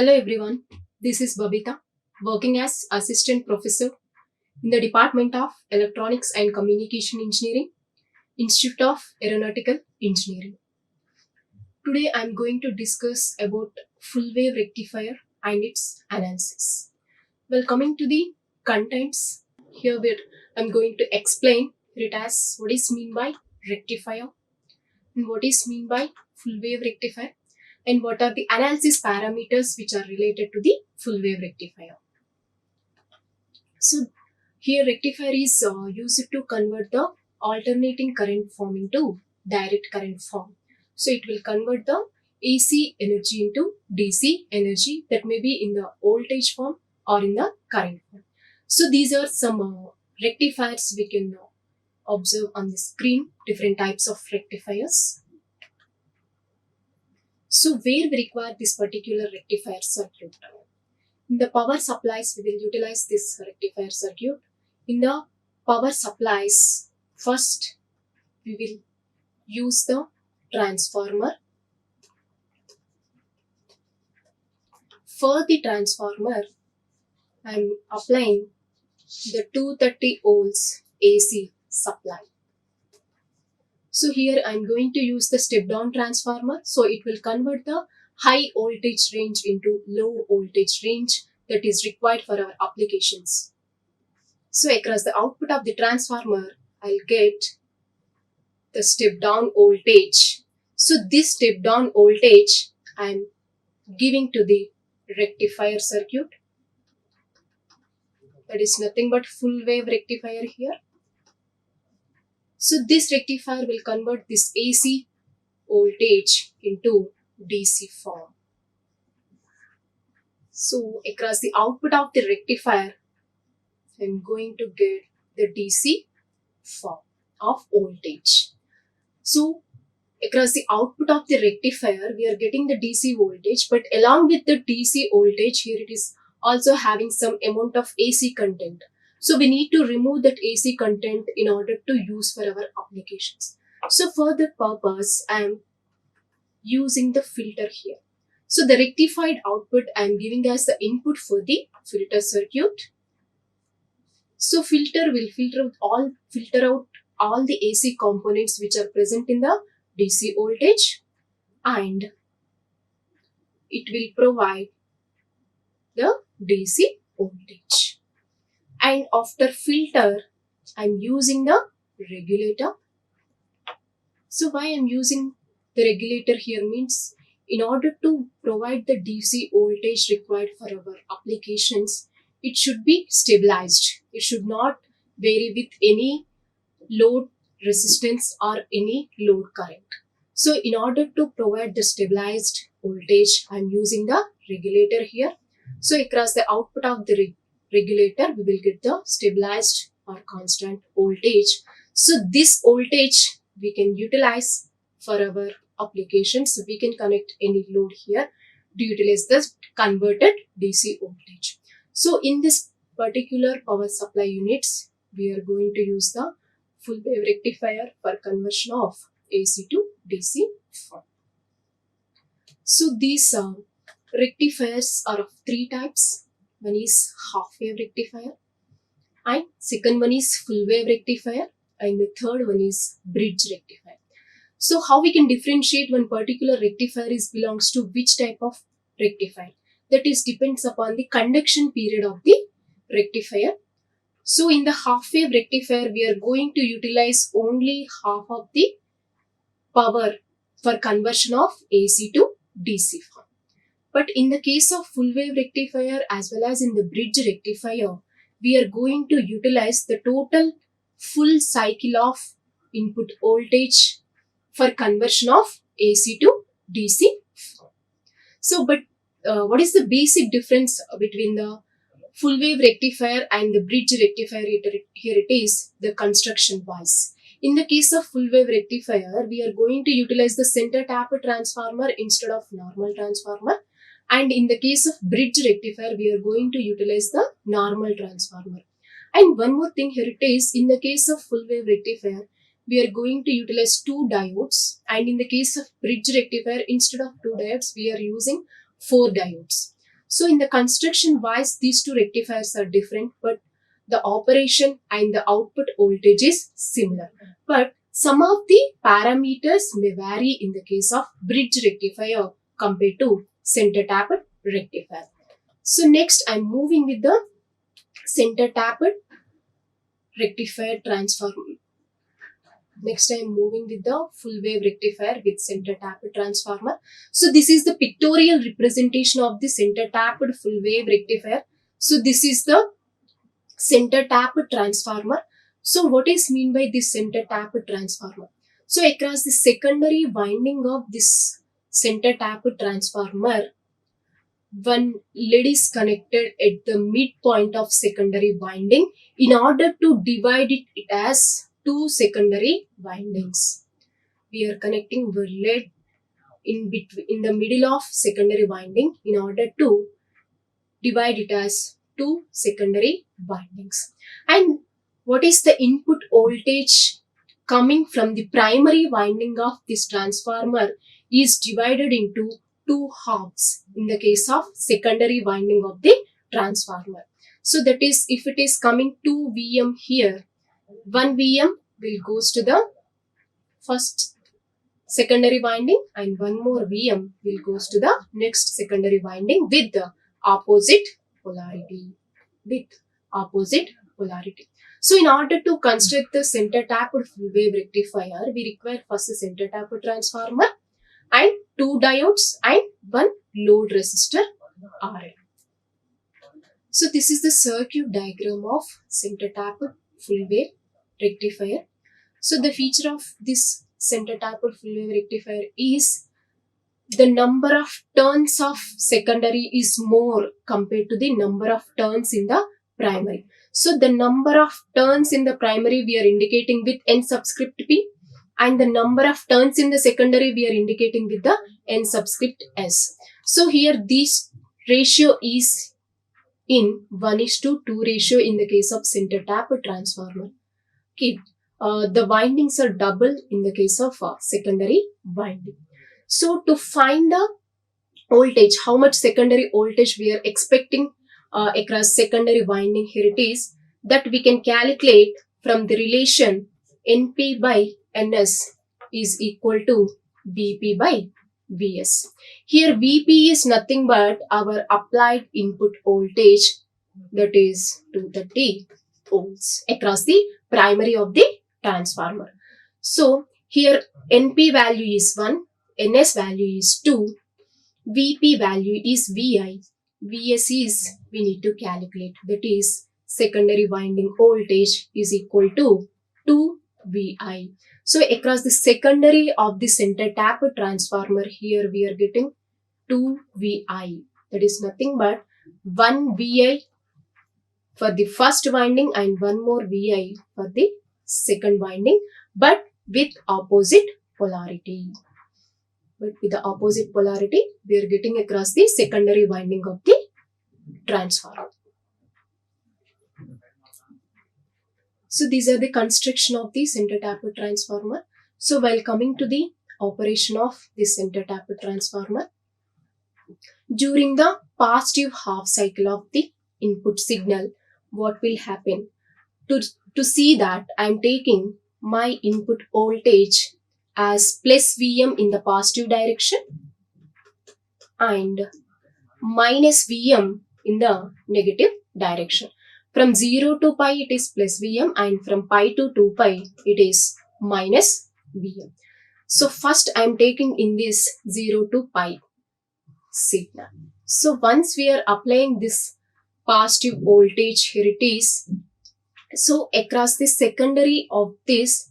Hello everyone, this is Babita, working as Assistant Professor in the Department of Electronics and Communication Engineering, Institute of Aeronautical Engineering. Today I am going to discuss about full wave rectifier and its analysis. Well, coming to the contents, here I am going to explain it as what is mean by rectifier and what is mean by full wave rectifier and what are the analysis parameters which are related to the full wave rectifier. So here rectifier is used to convert the alternating current form into direct current form. So it will convert the AC energy into DC energy, that may be in the voltage form or in the current form. So these are some rectifiers we can observe on the screen, different types of rectifiers. So where we require this particular rectifier circuit? In the power supplies, we will utilize this rectifier circuit. In the power supplies, first we will use the transformer. For the transformer, I am applying the 230 volts AC supply. So here I am going to use the step down transformer. So it will convert the high voltage range into low voltage range that is required for our applications. So across the output of the transformer, I'll get the step down voltage. So this step down voltage I'm giving to the rectifier circuit. That is nothing but full wave rectifier here. So this rectifier will convert this AC voltage into DC form. So across the output of the rectifier, I'm going to get the DC form of voltage. So across the output of the rectifier, we are getting the DC voltage, but along with the DC voltage, here it is also having some amount of AC content. So we need to remove that AC content in order to use for our applications. So for that purpose, I am using the filter here. So the rectified output I am giving as the input for the filter circuit. So filter will filter out all the AC components which are present in the DC voltage, and it will provide the DC voltage. And after filter, I am using the regulator. So why I am using the regulator here means, in order to provide the DC voltage required for our applications, it should be stabilized. It should not vary with any load resistance or any load current. So in order to provide the stabilized voltage, I am using the regulator here. So across the output of the regulator, we will get the stabilized or constant voltage. So this voltage we can utilize for our applications. So we can connect any load here to utilize this converted DC voltage. So in this particular power supply units, we are going to use the full wave rectifier for conversion of AC to DC form. So these rectifiers are of three types. One is half wave rectifier, and second one is full wave rectifier, and the third one is bridge rectifier. So how we can differentiate one particular rectifier belongs to which type of rectifier? That is depends upon the conduction period of the rectifier. So in the half wave rectifier, we are going to utilize only half of the power for conversion of AC to DC form. But in the case of full wave rectifier as well as in the bridge rectifier, we are going to utilize the total full cycle of input voltage for conversion of AC to DC form. So, but what is the basic difference between the full wave rectifier and the bridge rectifier? Here it is, the construction wise. In the case of full wave rectifier, we are going to utilize the center tap transformer instead of normal transformer. And in the case of bridge rectifier, we are going to utilize the normal transformer. And one more thing here it is, in the case of full wave rectifier, we are going to utilize two diodes. And in the case of bridge rectifier, instead of two diodes, we are using four diodes. So in the construction wise, these two rectifiers are different, but the operation and the output voltage is similar. But some of the parameters may vary in the case of bridge rectifier compared to center tapped rectifier. So next I'm moving with the center tapped rectifier transformer. Next I am moving with the full wave rectifier with center tapped transformer. So this is the pictorial representation of the center tapped full wave rectifier. So this is the center tapped transformer. So what is mean by this center tapped transformer? So across the secondary winding of this center tapped transformer, one lead is connected at the midpoint of secondary winding in order to divide it as two secondary windings. We are connecting the lead in between, in the middle of secondary winding in order to divide it as two secondary windings. And what is the input voltage coming from the primary winding of this transformer is divided into two halves in the case of secondary winding of the transformer. So that is, if it is coming 2 Vm here, 1 Vm will goes to the first secondary winding and one more Vm will goes to the next secondary winding with the opposite polarity. So in order to construct the center tapped full wave rectifier, we require first a center tapped transformer and two diodes and one load resistor RL. So this is the circuit diagram of center tapped full wave rectifier. So the feature of this center tapped full wave rectifier is the number of turns of secondary is more compared to the number of turns in the primary. So the number of turns in the primary we are indicating with n subscript p, and the number of turns in the secondary we are indicating with the n subscript s. So here this ratio is in 1:2 ratio in the case of center tapped transformer. Okay. The windings are double in the case of secondary winding. So to find the voltage, how much secondary voltage we are expecting across secondary winding, here it is, that we can calculate from the relation NP by NS is equal to VP by Vs. Here VP is nothing but our applied input voltage, that is 230 volts across the primary of the transformer. So here NP value is 1, NS value is 2, VP value is Vi, Vs is we need to calculate, that is secondary winding voltage is equal to 2 Vi. So across the secondary of the center tapped transformer, here we are getting 2 Vi, that is nothing but 1 Vi for the first winding and one more Vi for the second winding, but with opposite polarity. But with the opposite polarity, we are getting across the secondary winding of the transformer. So these are the construction of the center tapped transformer. So while coming to the operation of the center tapped transformer, during the positive half cycle of the input signal, what will happen? To see that I am taking my input voltage as plus Vm in the positive direction and minus Vm in the negative direction. From 0 to pi it is plus Vm and from pi to 2 pi it is minus Vm. So first I am taking in this 0 to pi signal. So once we are applying this positive voltage, here it is. So across the secondary of this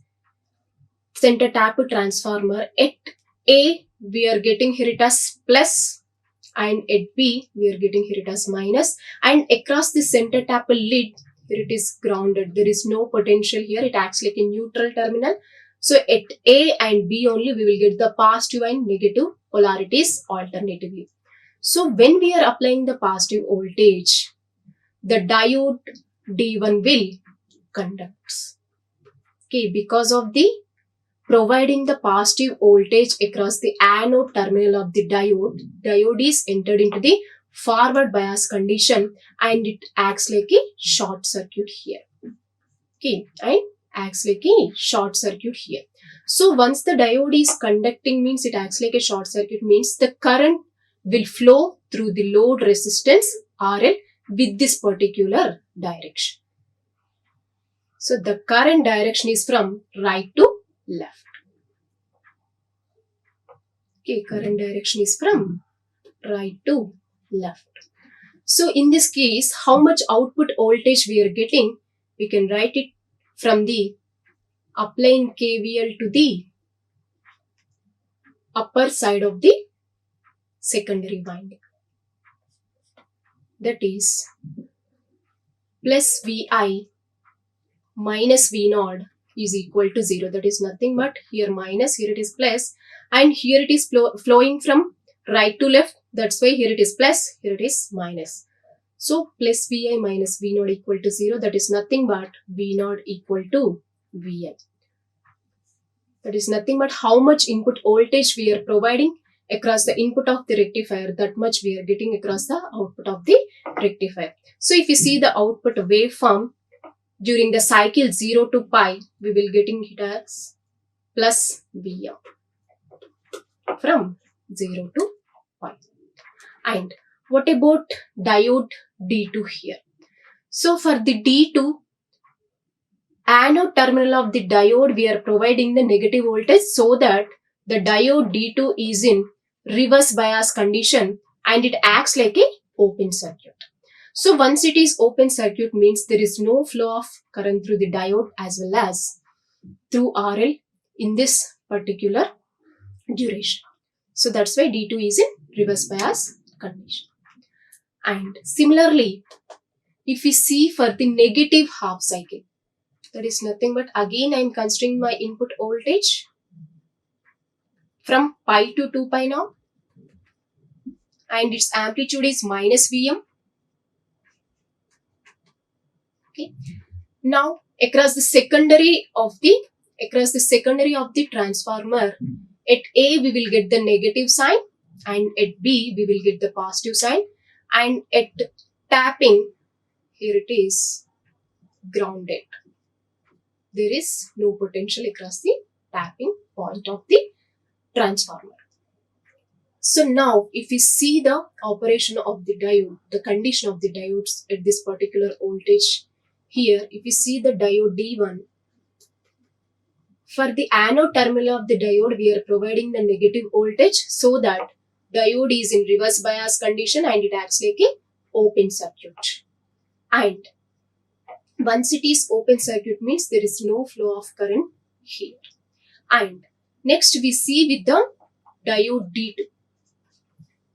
center tapped transformer, at A we are getting here it as plus and at B we are getting here it as minus, and across the center tapped lid here it is grounded. There is no potential here, it acts like a neutral terminal. So at A and B only we will get the positive and negative polarities alternatively. So when we are applying the positive voltage, the diode D1 will conduct. Okay, because of the providing the positive voltage across the anode terminal of the diode is entered into the forward bias condition and it acts like a short circuit here. Okay, and acts like a short circuit here. So once the diode is conducting means it acts like a short circuit means the current will flow through the load resistance RL with this particular direction. So the current direction is from right to left. Okay, current direction is from right to left. So in this case, how much output voltage we are getting, we can write it from the applying KVL to the upper side of the secondary winding. That is plus VI minus V0 is equal to 0. That is nothing but here minus, here it is plus, and here it is flowing from right to left. That's why here it is plus, here it is minus. So plus Vi minus V0 equal to 0. That is nothing but V0 equal to Vi. That is nothing but how much input voltage we are providing across the input of the rectifier, that much we are getting across the output of the rectifier. So if you see the output waveform during the cycle 0 to pi, we will getting it as plus Vm from 0 to pi. And what about diode D2 here? So for the D2, anode terminal of the diode, we are providing the negative voltage so that the diode D2 is in reverse bias condition and it acts like a open circuit. So once it is open circuit means there is no flow of current through the diode as well as through RL in this particular duration. So that's why D2 is in reverse bias condition. And similarly, if we see for the negative half cycle, that is nothing but again I am considering my input voltage from pi to 2 pi now, and its amplitude is minus Vm. Okay. Now across the secondary of the transformer, at A we will get the negative sign and at B we will get the positive sign, and at tapping here it is grounded. There is no potential across the tapping point of the transformer. So now if we see the operation of the diode, the condition of the diodes at this particular voltage here, if you see the diode D1, for the anode terminal of the diode we are providing the negative voltage so that diode is in reverse bias condition and it acts like a open circuit. And once it is open circuit means there is no flow of current here. And next we see with the diode D2.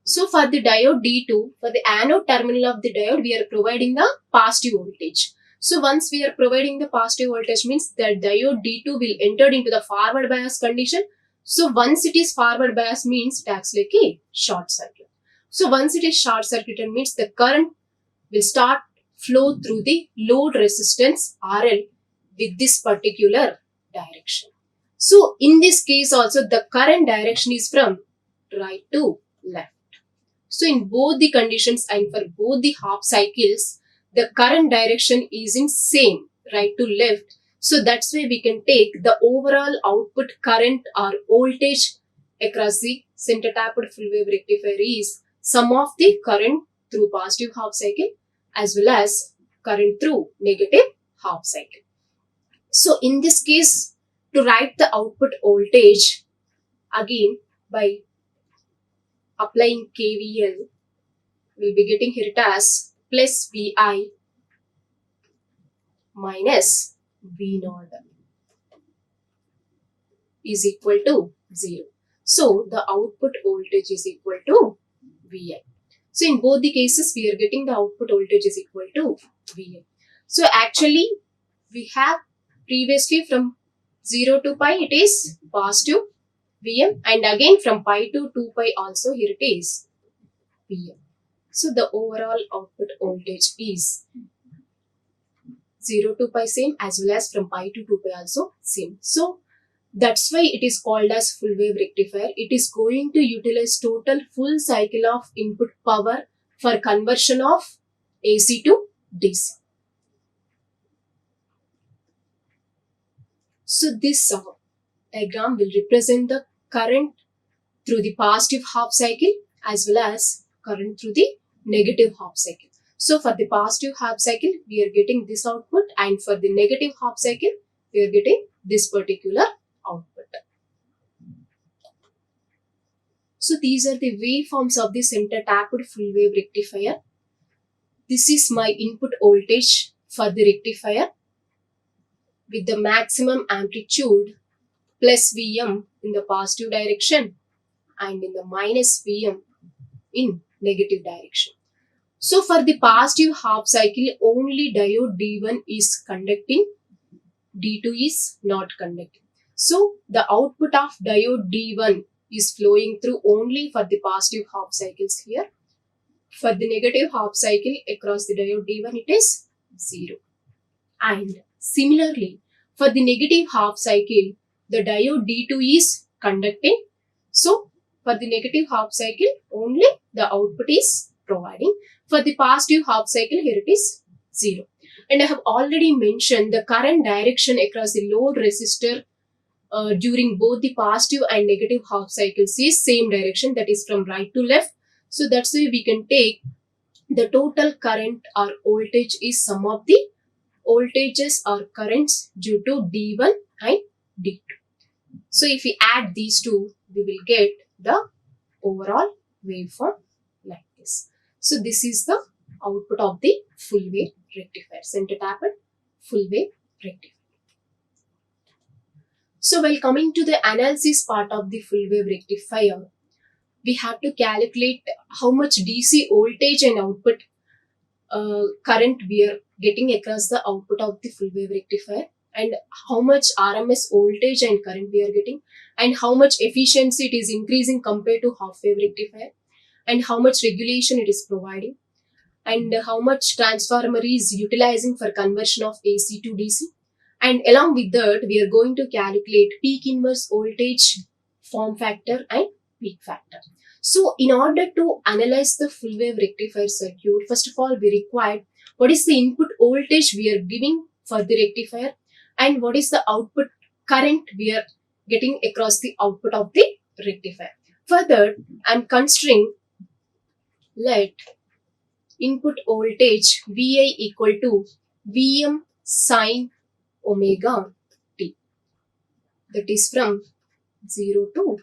So for the diode D2, for the anode terminal of the diode, we are providing the positive voltage. So once we are providing the positive voltage means that diode D2 will enter into the forward bias condition. So once it is forward bias means it acts like a short circuit. So once it is short circuited means the current will start flow through the load resistance RL with this particular direction. So in this case also the current direction is from right to left. So in both the conditions and for both the half cycles, the current direction is in same right to left. So that's why we can take the overall output current or voltage across the center tapped full wave rectifier is sum of the current through positive half cycle as well as current through negative half cycle. So in this case, to write the output voltage, again by applying KVL, we'll be getting here it as plus Vi minus V0 is equal to 0. So the output voltage is equal to Vi. So in both the cases, we are getting the output voltage is equal to Vi. So actually, we have previously from 0 to pi, it is positive Vm, and again from pi to 2 pi also here it is Vm. So the overall output voltage is 0 to pi same as well as from pi to 2 pi also same. So that's why it is called as full wave rectifier. It is going to utilize total full cycle of input power for conversion of AC to DC. So this diagram will represent the current through the positive half cycle as well as current through the negative half cycle. So for the positive half cycle, we are getting this output, and for the negative half cycle, we are getting this particular output. So these are the waveforms of the center tapped full wave rectifier. This is my input voltage for the rectifier with the maximum amplitude plus Vm in the positive direction and in the minus Vm in negative direction. So for the positive half cycle, only diode D1 is conducting, D2 is not conducting. So the output of diode D1 is flowing through only for the positive half cycles here. For the negative half cycle across the diode D1, it is 0. And similarly, for the negative half cycle, the diode D2 is conducting. So for the negative half cycle, only the output is providing. For the positive half cycle, here it is 0. And I have already mentioned the current direction across the load resistor during both the positive and negative half cycles is same direction, that is from right to left. So that's why we can take the total current or voltage is sum of the voltages or currents due to D1 and D2. So if we add these two, we will get the overall waveform like this. So this is the output of the full wave rectifier, center tapped full wave rectifier. So while coming to the analysis part of the full wave rectifier, we have to calculate how much DC voltage and output current we are getting across the output of the full wave rectifier, and how much RMS voltage and current we are getting, and how much efficiency it is increasing compared to half wave rectifier, and how much regulation it is providing, and how much transformer is utilizing for conversion of AC to DC. And along with that, we are going to calculate peak inverse voltage, form factor and peak factor. So in order to analyze the full wave rectifier circuit, first of all, we require what is the input voltage we are giving for the rectifier and what is the output current we are getting across the output of the rectifier. Further, I am considering let input voltage Vi equal to Vm sine omega t, that is from 0 to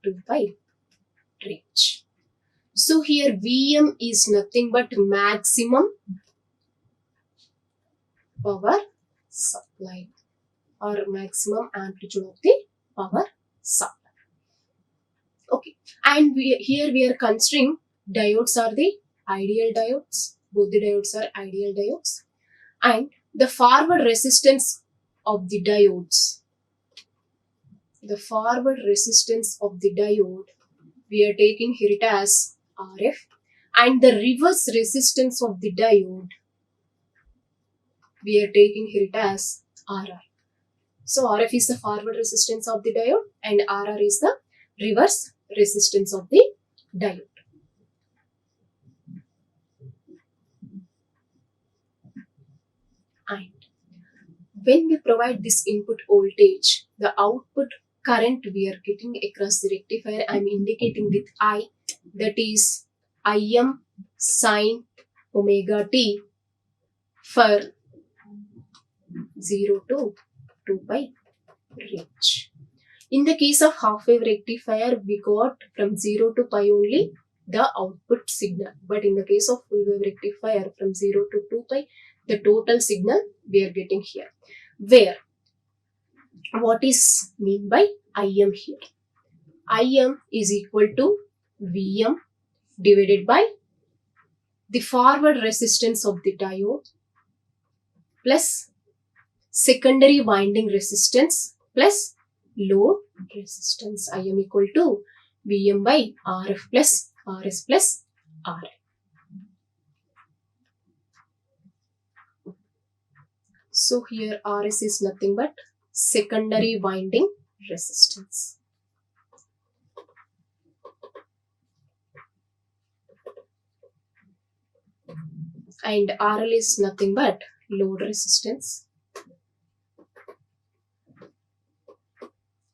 2 pi range. So here Vm is nothing but maximum power supply or maximum amplitude of the power supply. Okay, and here we are considering diodes are the ideal diodes. Both the diodes are ideal diodes, and the forward resistance of the diodes. The forward resistance of the diode, we are taking here it as RF, and the reverse resistance of the diode, we are taking here it as RR. So RF is the forward resistance of the diode and RR is the reverse resistance of the diode. And when we provide this input voltage, the output current we are getting across the rectifier, I am indicating with I, that is Im sine omega t for 0 to 2 pi range. In the case of half wave rectifier, we got from 0 to pi only the output signal, but in the case of full wave rectifier, from 0 to 2 pi, the total signal we are getting here. Where what is mean by Im here? Im is equal to Vm divided by the forward resistance of the diode plus secondary winding resistance plus load resistance. Im equal to Vm by Rf plus Rs plus Rl. So here Rs is nothing but secondary winding resistance. and RL is nothing but load resistance,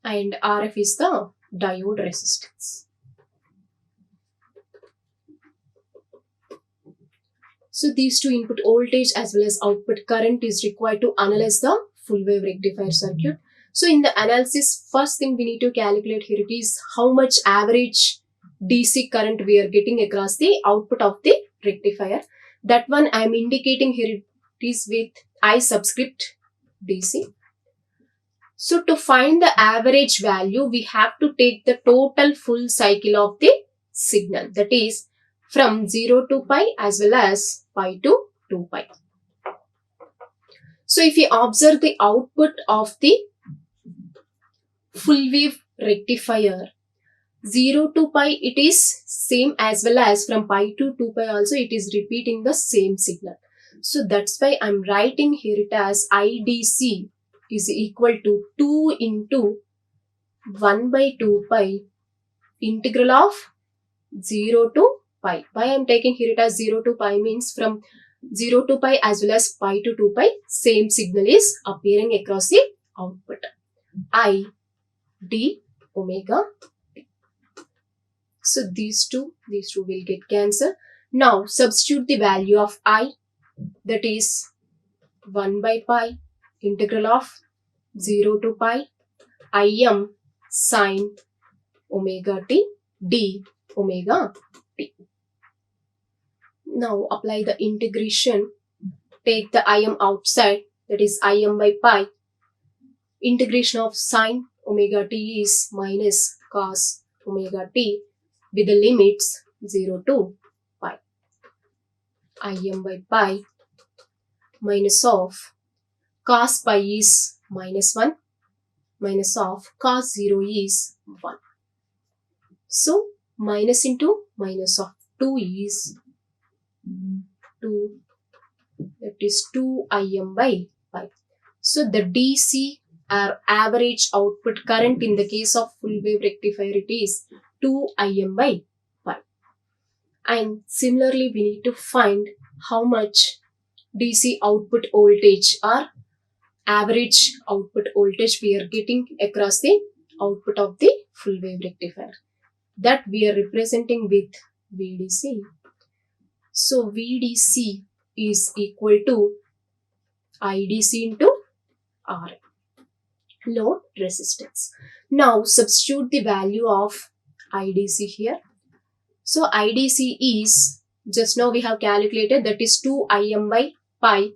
and RF is the diode resistance. So these two, input voltage as well as output current, is required to analyze the full wave rectifier circuit. So in the analysis, first thing we need to calculate here it is how much average DC current we are getting across the output of the rectifier. That one I am indicating here it is with I subscript DC. So to find the average value, we have to take the total full cycle of the signal, that is from 0 to pi as well as pi to 2 pi. So if you observe the output of the full wave rectifier, 0 to pi it is same, as well as from pi to 2 pi also it is repeating the same signal. So that's why I'm writing here it as IDC is equal to 2 into 1 by 2 pi integral of 0 to pi. Why I'm taking here it as 0 to pi means from 0 to pi as well as pi to 2 pi, same signal is appearing across the output. I d omega t. So these two will get cancelled. Now substitute the value of I, that is 1 by pi integral of 0 to pi Im sine omega t d omega t. Now apply the integration, take the Im outside, that is Im by pi. Integration of sine omega t is minus cos omega t with the limits 0 to pi. Im by pi minus of cos pi is minus 1, minus of cos 0 is 1. So minus into minus of 2 is 2, that is 2 Im by pi. So the DC or average output current in the case of full wave rectifier it is 2 Im by pi. And similarly we need to find how much DC output voltage or average output voltage we are getting across the output of the full wave rectifier. That we are representing with VDC. So VDC is equal to IDC into R, load resistance. Now substitute the value of IDC here. So IDC is, just now we have calculated, that is 2 Im by pi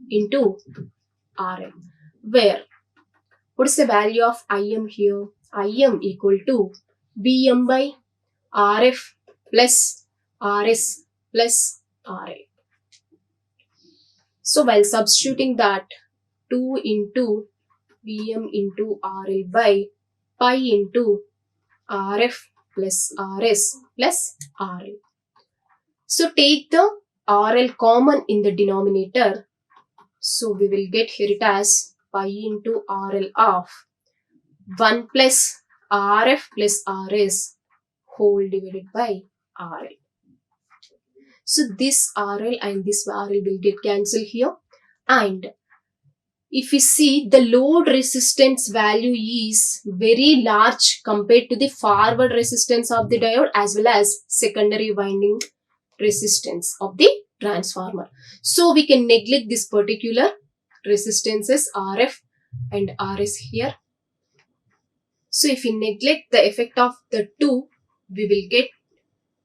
into Rm, where what is the value of Im here? Im equal to Vm by Rf plus Rs plus Ra. So while substituting that, 2 into Vm into RL by pi into Rf plus Rs plus RL. So take the RL common in the denominator. So we will get here it as pi into RL of 1 plus Rf plus Rs whole divided by RL. So this RL and this RL will get cancelled here. And if we see, the load resistance value is very large compared to the forward resistance of the diode as well as secondary winding resistance of the transformer. So we can neglect this particular resistances RF and RS here. So if we neglect the effect of the two, we will get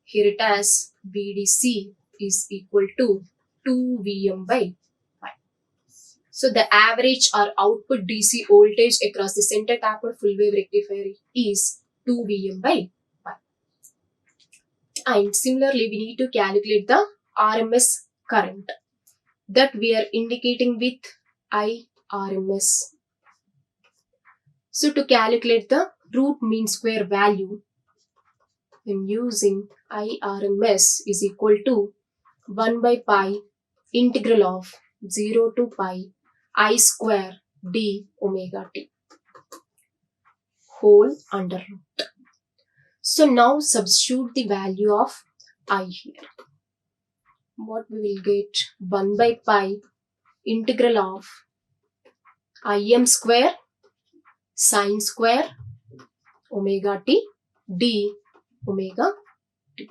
here it as VDC is equal to 2 Vm by pi. So the average or output DC voltage across the center tapped full wave rectifier is 2 Vm by pi. And similarly, we need to calculate the RMS current, that we are indicating with IRMS. So to calculate the root mean square value, I'm using IRMS is equal to 1 by pi integral of 0 to pi I square d omega t whole under root. So now substitute the value of I here. what we will get? 1 by pi integral of Im square sine square omega t d omega t.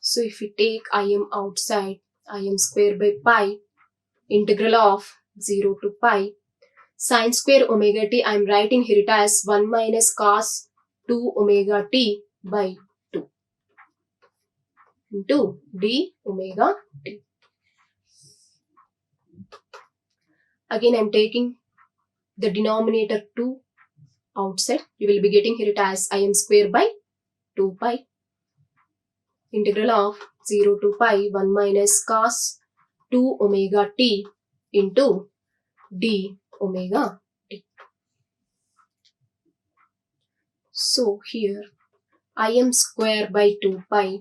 So if we take Im outside, Im square by pi integral of 0 to pi sine square omega t, I am writing here it as 1 minus cos 2 omega t by 2 into d omega t. Again I am taking the denominator 2 outside. You will be getting here it as Im square by 2 pi integral of 0 to pi 1 minus cos 2 omega t into d omega t. So here Im square by 2 pi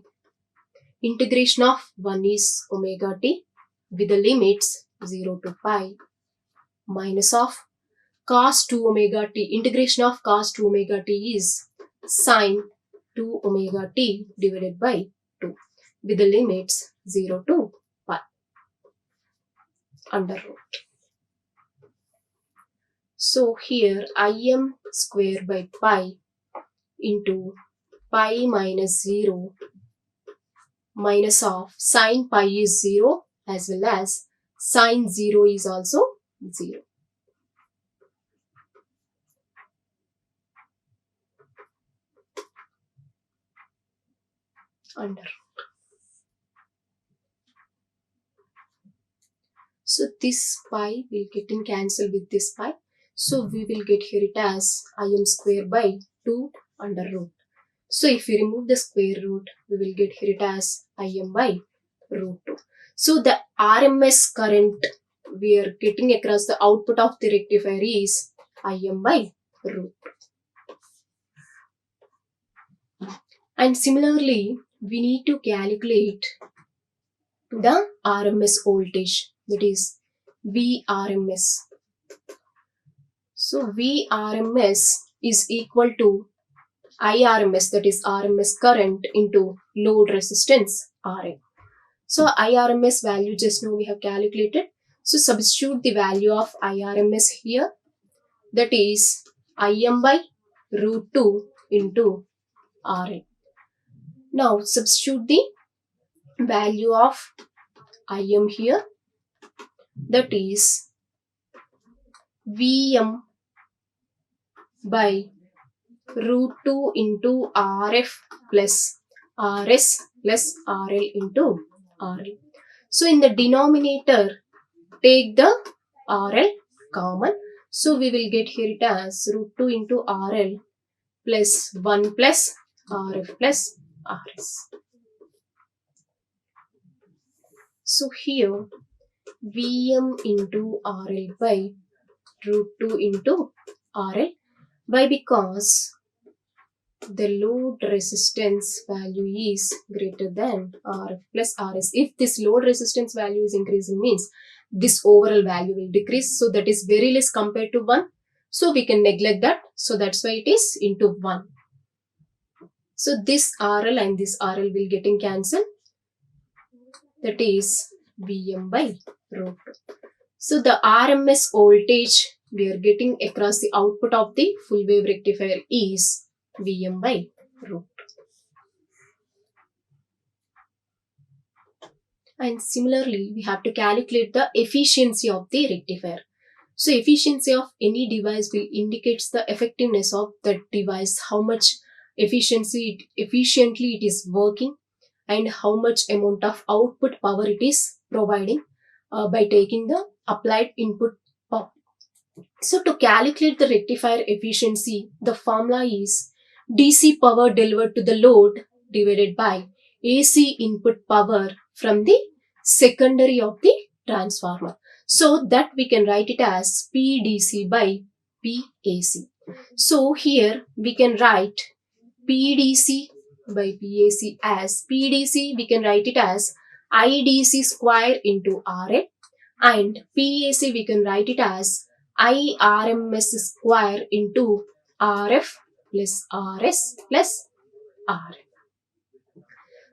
integration of 1 is omega t with the limits 0 to pi minus of cos 2 omega t. Integration of cos 2 omega t is sine 2 omega t divided by 2 with the limits 0 to pi under root. So here Im square by pi into pi minus 0 minus of sine pi is 0 as well as sine 0 is also 0. Under root. So this pi will getting cancelled with this pi. So we will get here it as Im square by 2 under root. So if we remove the square root, we will get here it as Im by root 2. So the RMS current we are getting across the output of the rectifier is Im by root 2. And similarly, we need to calculate the RMS voltage, that is Vrms. So Vrms is equal to Irms, that is RMS current into load resistance Ra. So Irms value just now we have calculated. So substitute the value of Irms here, that is Im by root 2 into Ra. Now substitute the value of Im here, that is Vm by root 2 into Rf plus Rs plus RL into RL. So in the denominator, take the RL common. So we will get here it as root 2 into RL plus 1 plus Rf plus Rs. So here Vm into RL by root 2 into RL, why? Because the load resistance value is greater than Rf plus Rs. If this load resistance value is increasing, means this overall value will decrease. So that is very less compared to 1. So we can neglect that. So that's why it is into 1. So this RL and this RL will getting cancelled. That is Vm by root 2. So the RMS voltage we are getting across the output of the full wave rectifier is Vm by root 2. And similarly, we have to calculate the efficiency of the rectifier. So efficiency of any device will indicates the effectiveness of that device, how much efficiently it is working, and how much amount of output power it is providing by taking the applied input power. So to calculate the rectifier efficiency, the formula is DC power delivered to the load divided by AC input power from the secondary of the transformer. So that we can write it as PDC by PAC. So here we can write PDC by PAC as PDC, we can write it as IDC square into RA, and PAC we can write it as IRMS square into RF plus RS plus R.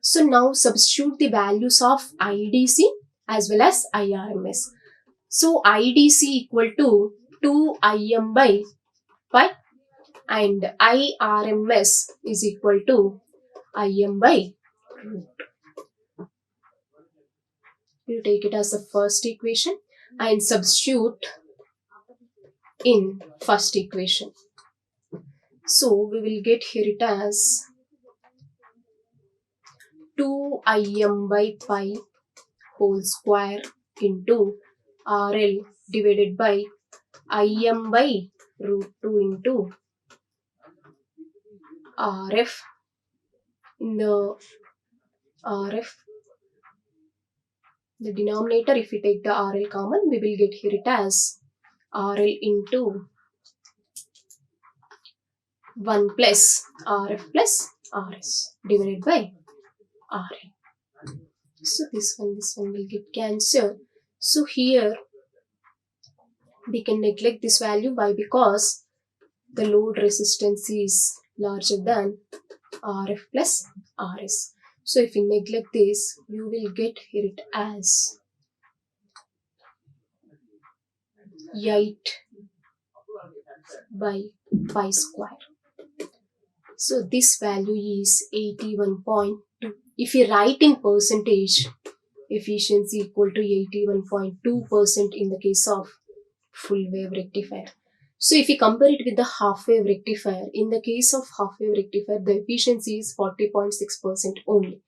So now substitute the values of IDC as well as IRMS. So IDC equal to 2Im by pi and IRMS is equal to Im by root. You take it as the first equation and substitute in first equation. So we will get here it as 2Im by pi whole square into RL divided by Im by root 2 into RF. In the RF, the denominator, if we take the RL common, we will get here it as RL into 1 plus RF plus RS divided by RL. So this one will get cancelled. So here we can neglect this value. Why? Because the load resistance is larger than RF plus RS. So if we neglect this, you will get here it as 8 by pi square. So this value is 81.2. If you write in percentage, efficiency equal to 81.2% in the case of full wave rectifier. So if you compare it with the half wave rectifier, in the case of half wave rectifier, the efficiency is 40.6% only.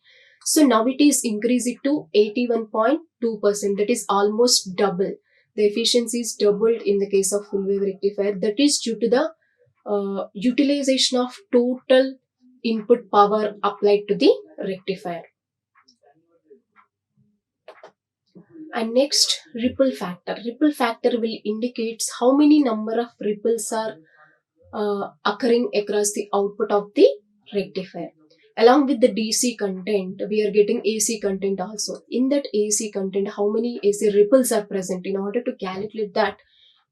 So now it is increased to 81.2%, that is almost double. The efficiency is doubled in the case of full wave rectifier. That is due to the utilization of total input power applied to the rectifier. And next, ripple factor. Ripple factor will indicate how many number of ripples are occurring across the output of the rectifier. Along with the DC content, we are getting AC content also. In that AC content, how many AC ripples are present? In order to calculate that,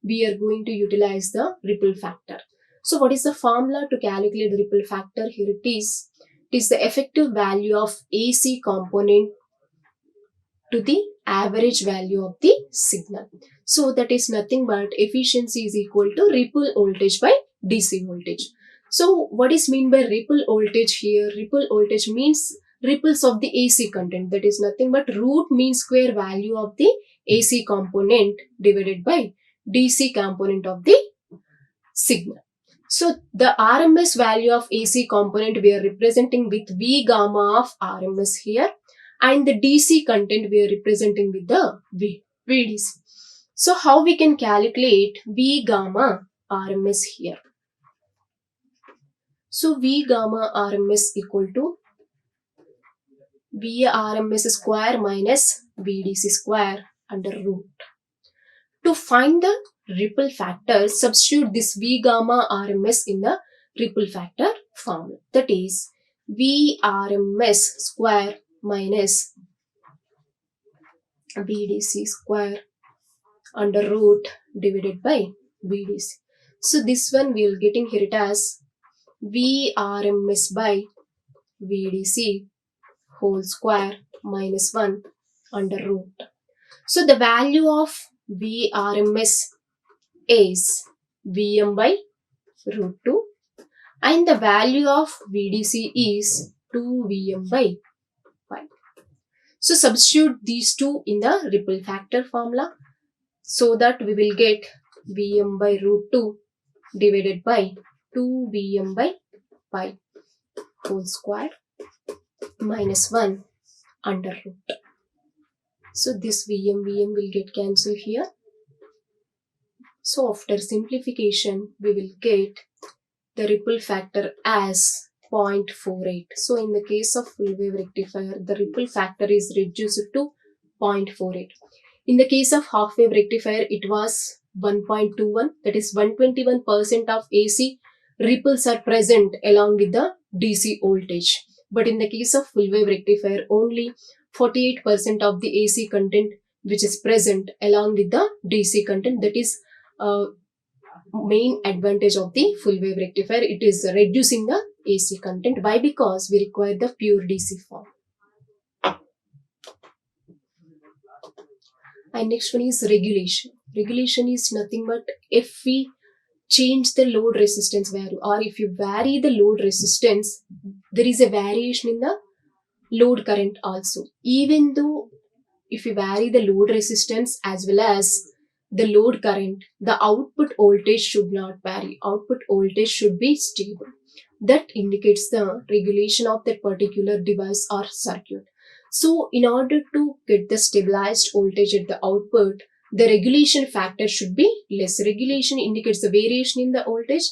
we are going to utilize the ripple factor. So what is the formula to calculate the ripple factor? Here it is. It is the effective value of AC component to the average value of the signal. So that is nothing but efficiency is equal to ripple voltage by DC voltage. So what is mean by ripple voltage here? Ripple voltage means ripples of the AC content. That is nothing but root mean square value of the AC component divided by DC component of the signal. So the RMS value of AC component we are representing with V gamma of RMS here, and the DC content we are representing with the VDC. So how we can calculate V gamma RMS here? So V gamma RMS equal to V RMS square minus VDC square under root. To find the ripple factor, substitute this V gamma RMS in the ripple factor formula. That is V RMS square minus VDC square under root divided by VDC. So this one we will getting here it as V RMS by VDC whole square minus 1 under root. So the value of V RMS is Vm by root 2 and the value of VDC is 2 Vm by 5. So substitute these two in the ripple factor formula so that we will get Vm by root 2 divided by 2 Vm by pi whole square minus 1 under root. So this Vm will get cancelled here. So after simplification, we will get the ripple factor as 0.48. So in the case of full wave rectifier, the ripple factor is reduced to 0.48. In the case of half wave rectifier, it was 1.21. That is 121% of AC ripples are present along with the DC voltage. But in the case of full wave rectifier, only 48% of the AC content which is present along with the DC content. That is main advantage of the full wave rectifier. It is reducing the AC content. Why? Because we require the pure DC form. And next one is regulation. Regulation is nothing but if we change the load resistance value, or if you vary the load resistance, there is a variation in the load current also. Even though if you vary the load resistance as well as the load current, the output voltage should not vary. Output voltage should be stable. That indicates the regulation of that particular device or circuit. So in order to get the stabilized voltage at the output, the regulation factor should be less. Regulation indicates the variation in the voltage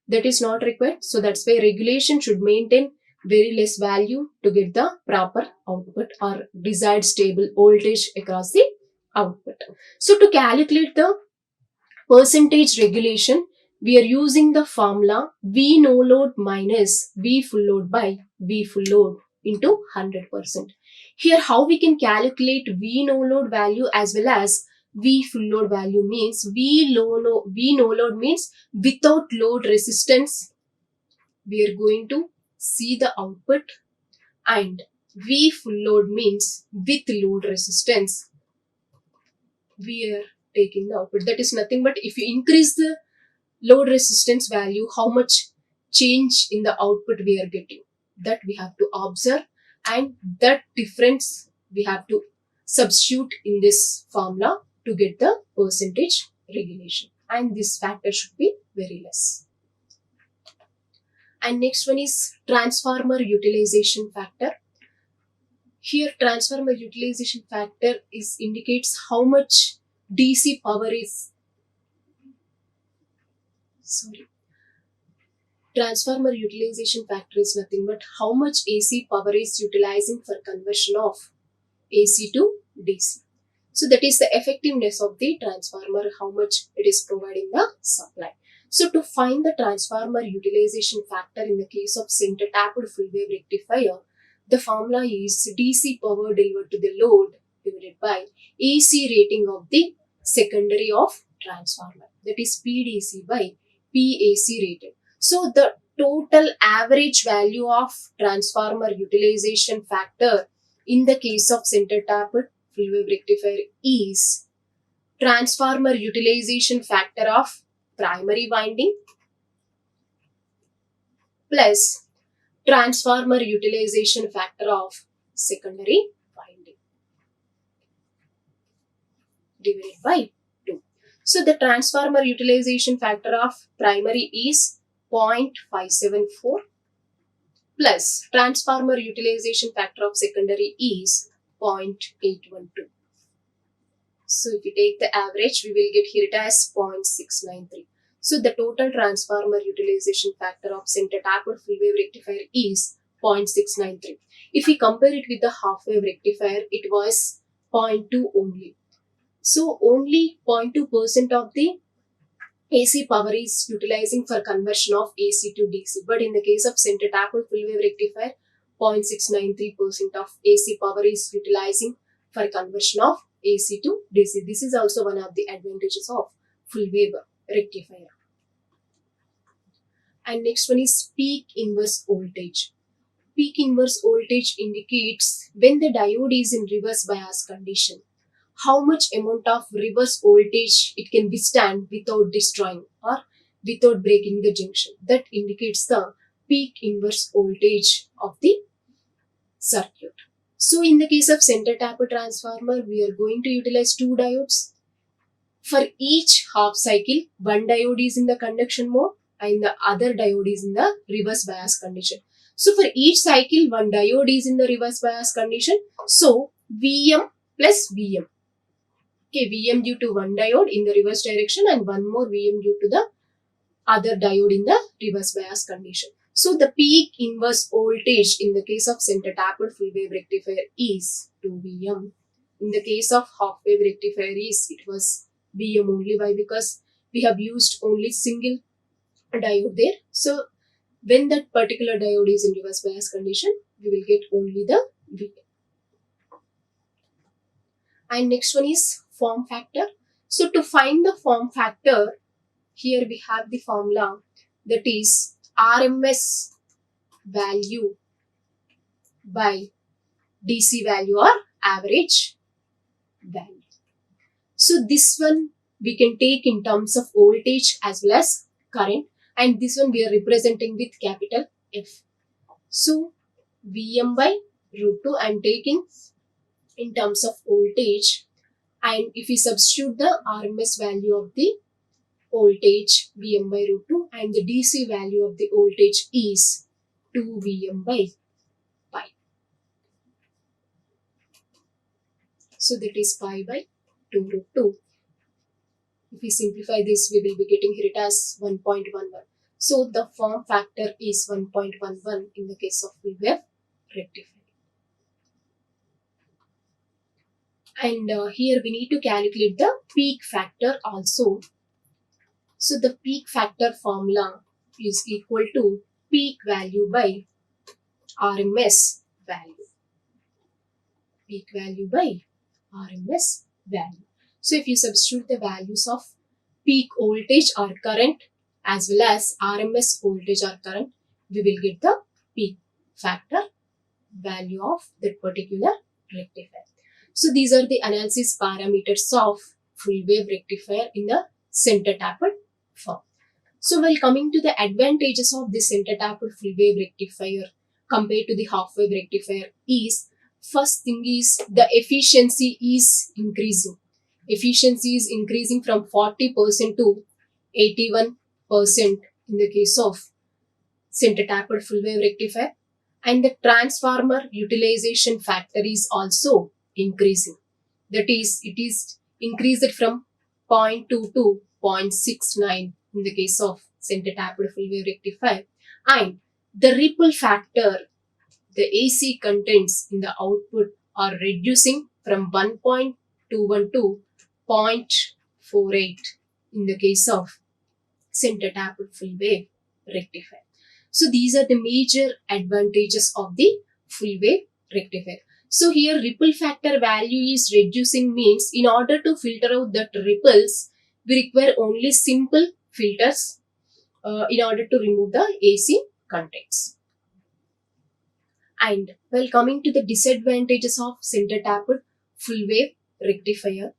that is not required. So that's why regulation should maintain very less value to get the proper output or desired stable voltage across the output. So to calculate the percentage regulation, we are using the formula V no load minus V full load by V full load into 100%. Here how we can calculate V no load value as well as V full load value means V no load means without load resistance we are going to see the output, and V full load means with load resistance we are taking the output. That is nothing but if you increase the load resistance value, how much change in the output we are getting, that we have to observe, and that difference we have to substitute in this formula to get the percentage regulation, and this factor should be very less. And next one is transformer utilization factor. Here transformer utilization factor is indicates how much DC power is transformer utilization factor is nothing but how much AC power is utilizing for conversion of AC to DC. So that is the effectiveness of the transformer, how much it is providing the supply. So to find the transformer utilization factor in the case of center tapped full wave rectifier, the formula is DC power delivered to the load divided by AC rating of the secondary of transformer, that is PDC by PAC rated. So the total average value of transformer utilization factor in the case of center tapped full wave rectifier is transformer utilization factor of primary winding plus transformer utilization factor of secondary winding divided by 2. So the transformer utilization factor of primary is 0.574 plus transformer utilization factor of secondary is 0.812. So if we take the average, we will get here it as 0.693. So the total transformer utilization factor of center tapped full wave rectifier is 0.693. If we compare it with the half wave rectifier, it was 0.2 only. So only 0.2% of the AC power is utilizing for conversion of AC to DC. But in the case of center tapped full wave rectifier, 0.693% of AC power is utilizing for conversion of AC to DC. This is also one of the advantages of full wave rectifier. And next one is peak inverse voltage. Peak inverse voltage indicates when the diode is in reverse bias condition, how much amount of reverse voltage it can withstand without destroying or without breaking the junction. That indicates the peak inverse voltage of the circuit. So in the case of center tapped transformer, we are going to utilize two diodes. For each half cycle, one diode is in the conduction mode and the other diode is in the reverse bias condition. So for each cycle, one diode is in the reverse bias condition. So Vm plus Vm. Okay, Vm due to one diode in the reverse direction and one more Vm due to the other diode in the reverse bias condition. So the peak inverse voltage in the case of center tapped full wave rectifier is 2 Vm. In the case of half wave rectifier it was Vm only. Why? Because we have used only single diode there. So when that particular diode is in reverse bias condition, we will get only the Vm. And next one is form factor. So to find the form factor, here we have the formula, that is RMS value by DC value or average value. So this one we can take in terms of voltage as well as current, and this one we are representing with capital F. So Vm by root 2 I am taking in terms of voltage, and if we substitute the RMS value of the voltage Vm by root 2 and the DC value of the voltage is 2 Vm by pi. So that is pi by 2 root 2. If we simplify this, we will be getting here it as 1.11. So the form factor is 1.11 in the case of full wave rectifier. And here we need to calculate the peak factor also. So the peak factor formula is equal to peak value by RMS value. Peak value by RMS value. So if you substitute the values of peak voltage or current as well as RMS voltage or current, we will get the peak factor value of that particular rectifier. So these are the analysis parameters of full wave rectifier in the center tapped form. So while coming to the advantages of the center tapped full wave rectifier compared to the half wave rectifier is, first thing is the efficiency is increasing. Efficiency is increasing from 40% to 81% in the case of center tapped full wave rectifier, and the transformer utilization factor is also increasing. That is, it is increased from 0.2 to 0.69 in the case of center tapped full wave rectifier, and the ripple factor, the AC contents in the output are reducing from 1.21 to 0.48 in the case of center tapped full wave rectifier. So these are the major advantages of the full wave rectifier. So here ripple factor value is reducing means in order to filter out that ripples, we require only simple filters in order to remove the AC contents. And while coming to the disadvantages of center tapped full wave rectifier,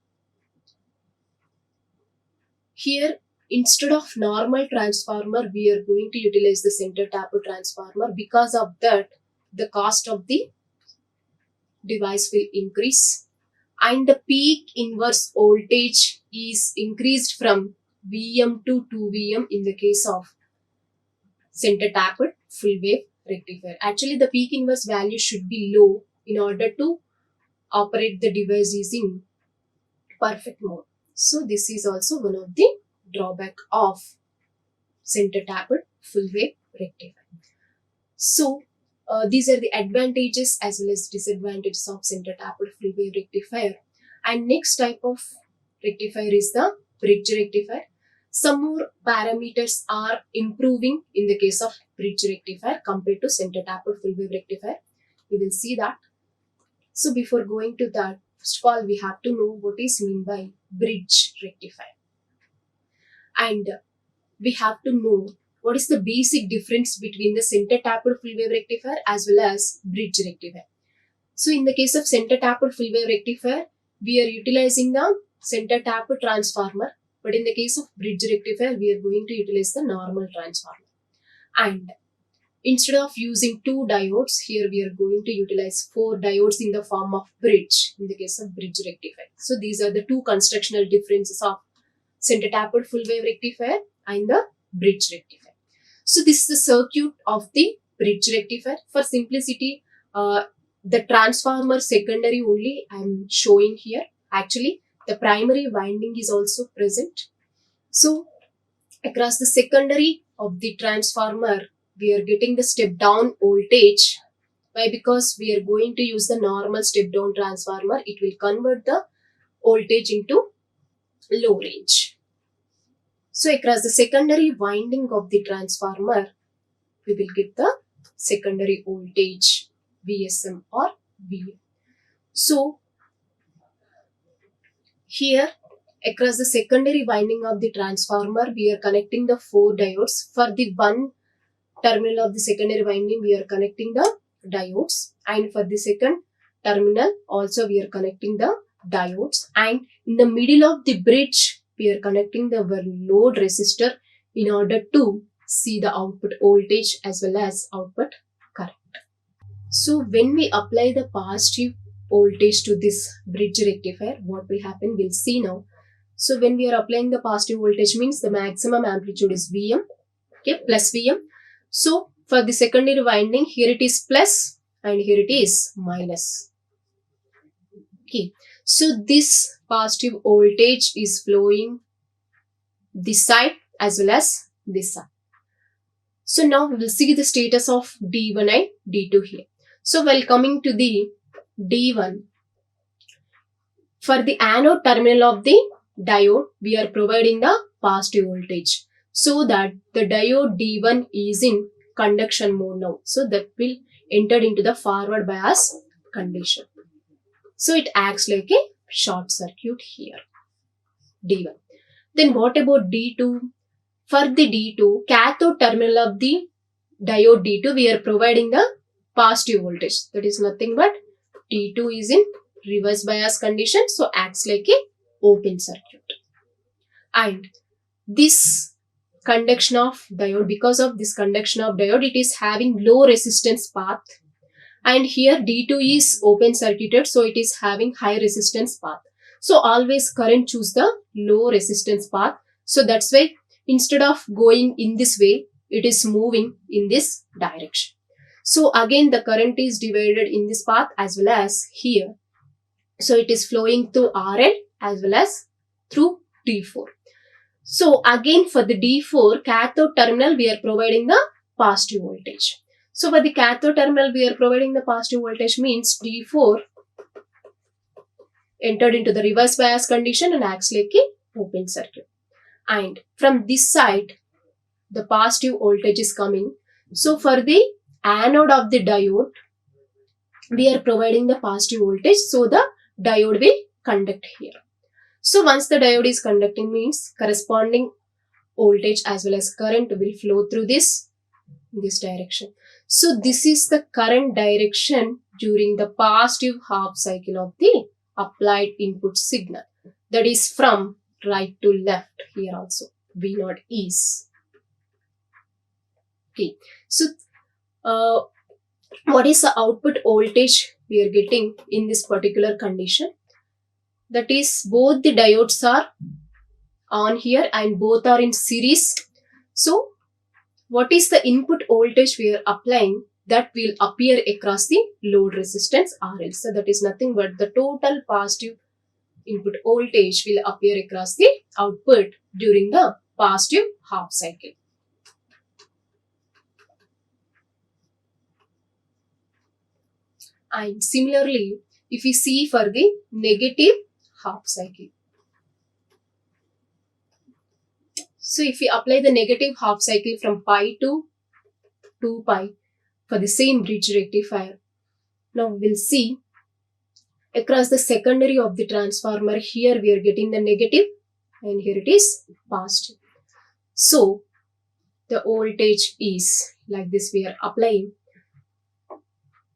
here instead of normal transformer, we are going to utilize the center tapped transformer. Because of that, the cost of the device will increase, and the peak inverse voltage is increased from Vm to 2 Vm in the case of center tapped full wave rectifier. Actually, the peak inverse value should be low in order to operate the device using perfect mode. So this is also one of the drawback of center tapped full wave rectifier. So these are the advantages as well as disadvantages of center tapped full wave rectifier. And next type of rectifier is the bridge rectifier. Some more parameters are improving in the case of bridge rectifier compared to center tapped full wave rectifier. We will see that. So before going to that, first of all, we have to know what is meant by bridge rectifier. And we have to know what is the basic difference between the center tapped full wave rectifier as well as bridge rectifier. So in the case of center tapped full wave rectifier, we are utilizing the center tapped transformer, but in the case of bridge rectifier, we are going to utilize the normal transformer. And instead of using 2 diodes, here we are going to utilize 4 diodes in the form of bridge in the case of bridge rectifier. So these are the two constructional differences of center tapped full wave rectifier and the bridge rectifier. So this is the circuit of the bridge rectifier. For simplicity, the transformer secondary only I am showing here. Actually, the primary winding is also present. So across the secondary of the transformer, we are getting the step down voltage. Why? Because we are going to use the normal step down transformer. It will convert the voltage into low range. So across the secondary winding of the transformer, we will get the secondary voltage VSM or VM. So here across the secondary winding of the transformer, we are connecting the 4 diodes. For the one terminal of the secondary winding, we are connecting the diodes, and for the second terminal also we are connecting the diodes, and in the middle of the bridge we are connecting the load resistor in order to see the output voltage as well as output current. So when we apply the positive voltage to this bridge rectifier, what will happen, we'll see now. So when we are applying the positive voltage means the maximum amplitude is Vm, okay, plus Vm. So for the secondary winding, here it is plus and here it is minus. Okay, so this positive voltage is flowing this side as well as this side. So now we will see the status of D1 and D2 here. So while coming to the D1, for the anode terminal of the diode, we are providing the positive voltage, so that the diode D1 is in conduction mode now. So that will enter into the forward bias condition. So it acts like a short circuit here, D1. Then what about D2? For the D2, cathode terminal of the diode D2, we are providing the positive voltage. That is nothing but D2 is in reverse bias condition, so acts like a open circuit. And this conduction of diode, because of this conduction of diode, it is having low resistance path. And here D2 is open circuited, so it is having high resistance path. So always current choose the low resistance path. So that's why instead of going in this way, it is moving in this direction. So again the current is divided in this path as well as here. So it is flowing through RL as well as through D4. So again for the D4 cathode terminal, we are providing the positive voltage. So for the cathode terminal, we are providing the positive voltage means D4 entered into the reverse bias condition and acts like a open circuit. And from this side, the positive voltage is coming. So for the anode of the diode, we are providing the positive voltage, so the diode will conduct here. So once the diode is conducting means corresponding voltage as well as current will flow through this direction. So this is the current direction during the positive half cycle of the applied input signal. That is from right to left here also. V0 is. Okay. So what is the output voltage we are getting in this particular condition? That is both the diodes are on here and both are in series. So what is the input voltage we are applying, that will appear across the load resistance RL. So that is nothing but the total positive input voltage will appear across the output during the positive half cycle. And similarly, if we see for the negative half cycle. So if we apply the negative half cycle from pi to 2 pi for the same bridge rectifier, now we'll see across the secondary of the transformer, here we are getting the negative and here it is positive. So the voltage is like this we are applying.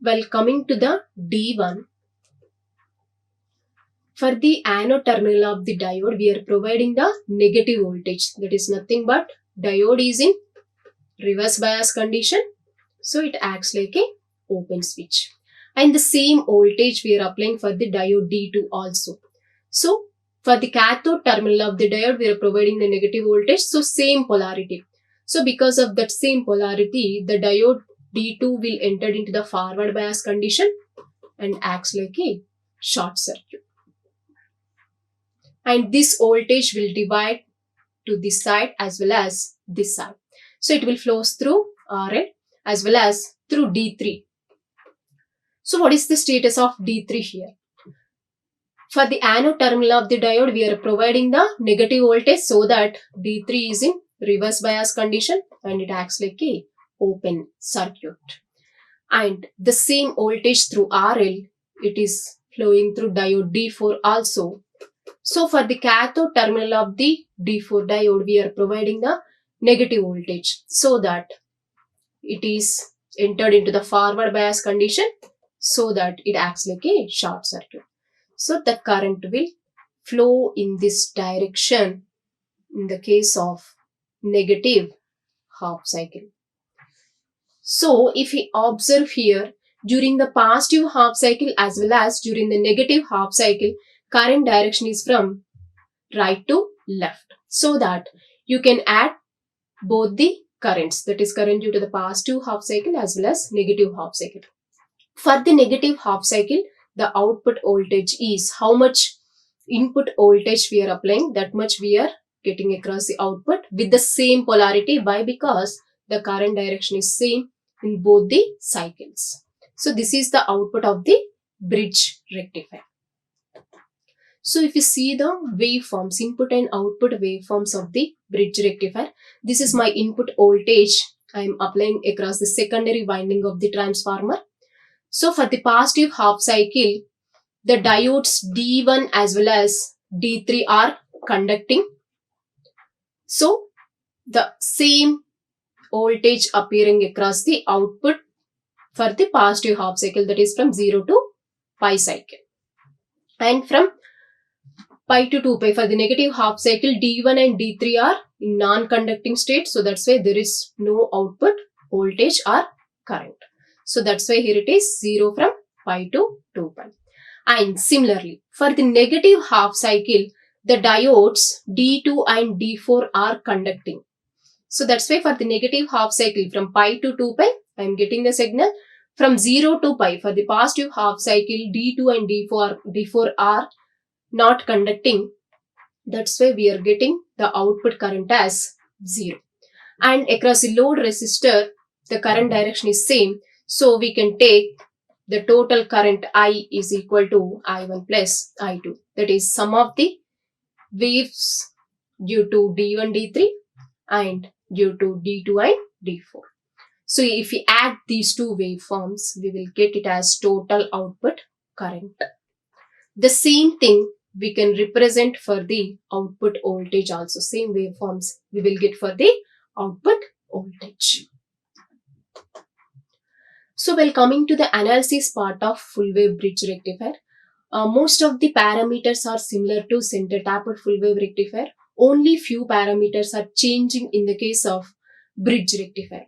While coming to the D1, for the anode terminal of the diode, we are providing the negative voltage. That is nothing but diode is in reverse bias condition. So it acts like a open switch. And the same voltage we are applying for the diode D2 also. So for the cathode terminal of the diode, we are providing the negative voltage. So same polarity. So because of that same polarity, the diode D2 will enter into the forward bias condition and acts like a short circuit. And this voltage will divide to this side as well as this side. So it will flow through RL as well as through D3. So what is the status of D3 here? For the anode terminal of the diode, we are providing the negative voltage, so that D3 is in reverse bias condition and it acts like a open circuit. And the same voltage through RL, it is flowing through diode D4 also. So for the cathode terminal of the D4 diode, we are providing the negative voltage, so that it is entered into the forward bias condition, so that it acts like a short circuit. So the current will flow in this direction in the case of negative half cycle. So if we observe here, during the positive half cycle as well as during the negative half cycle, current direction is from right to left, so that you can add both the currents, that is current due to the positive half cycle as well as negative half cycle. For the negative half cycle, the output voltage is how much input voltage we are applying, that much we are getting across the output with the same polarity. Why? Because the current direction is same in both the cycles. So this is the output of the bridge rectifier. So if you see the waveforms, input and output waveforms of the bridge rectifier, this is my input voltage I am applying across the secondary winding of the transformer. So for the positive half cycle, the diodes D1 as well as D3 are conducting. So the same voltage appearing across the output for the positive half cycle, that is from 0 to pi cycle. And from pi to 2 pi for the negative half cycle, D1 and D3 are in non-conducting state. So that's why there is no output voltage or current. So that's why here it is 0 from pi to 2 pi. And similarly, for the negative half cycle, the diodes D2 and D4 are conducting. So that's why for the negative half cycle from pi to 2 pi, I am getting the signal. From 0 to pi, for the positive half cycle, D2 and D4 are not conducting. That's why we are getting the output current as 0. And across the load resistor, the current direction is same. So we can take the total current I is equal to I1 plus I2. That is sum of the waves due to D1, D3 and due to D2 and D4. So if we add these two waveforms, we will get it as total output current. The same thing we can represent for the output voltage also. Same waveforms we will get for the output voltage. So while coming to the analysis part of full wave bridge rectifier, most of the parameters are similar to center tapped full wave rectifier. Only few parameters are changing in the case of bridge rectifier.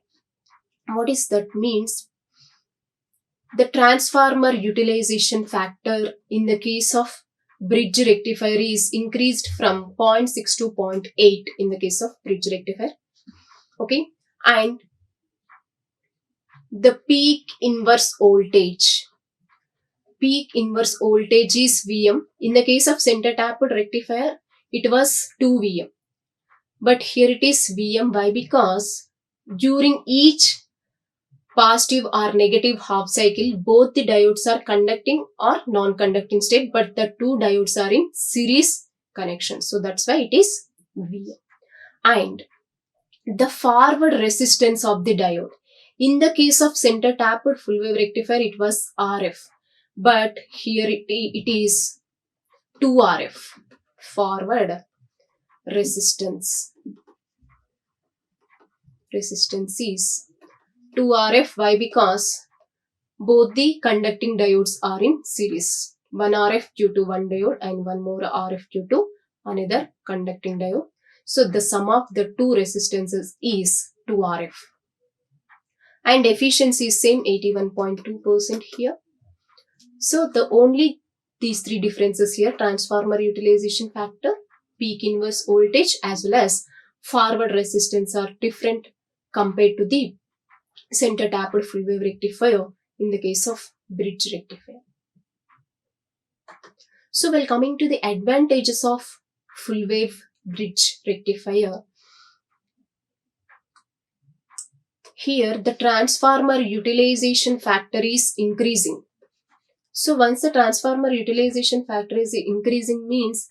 What is that means? The transformer utilization factor in the case of bridge rectifier is increased from 0.6 to 0.8 in the case of bridge rectifier. Okay, and the peak inverse voltage is Vm. In the case of center tapped rectifier, it was 2 Vm. But here it is Vm. Why? Because during each positive or negative half cycle, both the diodes are conducting or non-conducting state, but the two diodes are in series connection. So that's why it is Vm. And the forward resistance of the diode. In the case of center tapped full wave rectifier, it was RF. But here it is 2RF, forward resistance. Resistance is 2RF. Why? Because both the conducting diodes are in series. One RF due to one diode and one more RF due to another conducting diode. So the sum of the two resistances is 2RF. And efficiency is same, 81.2% here. So the only these three differences here: transformer utilization factor, peak inverse voltage as well as forward resistance are different compared to the center tapped full wave rectifier in the case of bridge rectifier. So while coming to the advantages of full wave bridge rectifier, here the transformer utilization factor is increasing. So once the transformer utilization factor is increasing means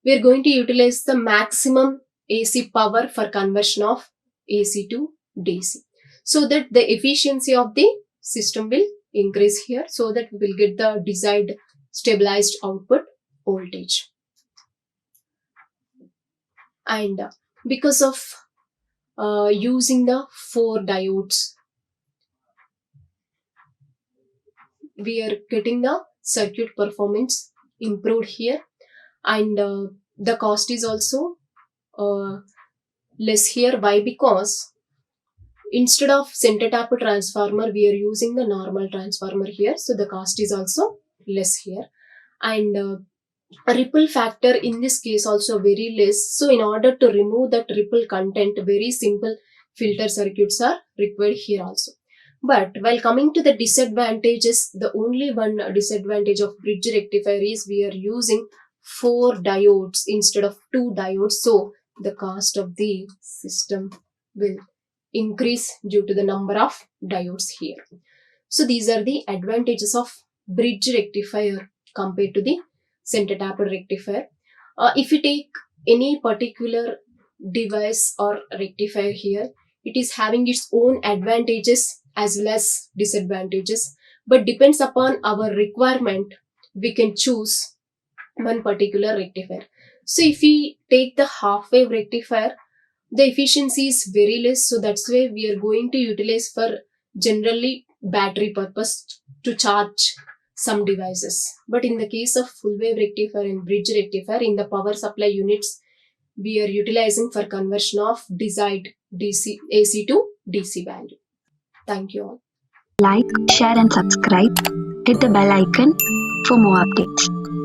we are going to utilize the maximum AC power for conversion of AC to DC, so that the efficiency of the system will increase here, so that we will get the desired stabilized output voltage. And because of using the 4 diodes, we are getting the circuit performance improved here, and the cost is also less here. Why? Because instead of center tap transformer, we are using the normal transformer here, so the cost is also less here. And ripple factor in this case also very less. So in order to remove that ripple content, very simple filter circuits are required here also. But while coming to the disadvantages, the only one disadvantage of bridge rectifier is we are using 4 diodes instead of 2 diodes. So the cost of the system will increase due to the number of diodes here. So these are the advantages of bridge rectifier compared to the center tapped rectifier. If you take any particular device or rectifier here, it is having its own advantages as well as disadvantages, but depends upon our requirement, we can choose one particular rectifier. So if we take the half wave rectifier, the efficiency is very less, so that's why we are going to utilize for generally battery purpose to charge some devices. But in the case of full wave rectifier and bridge rectifier, in the power supply units, we are utilizing for conversion of desired AC to DC value. Thank you all. Like, share, and subscribe. Hit the bell icon for more updates.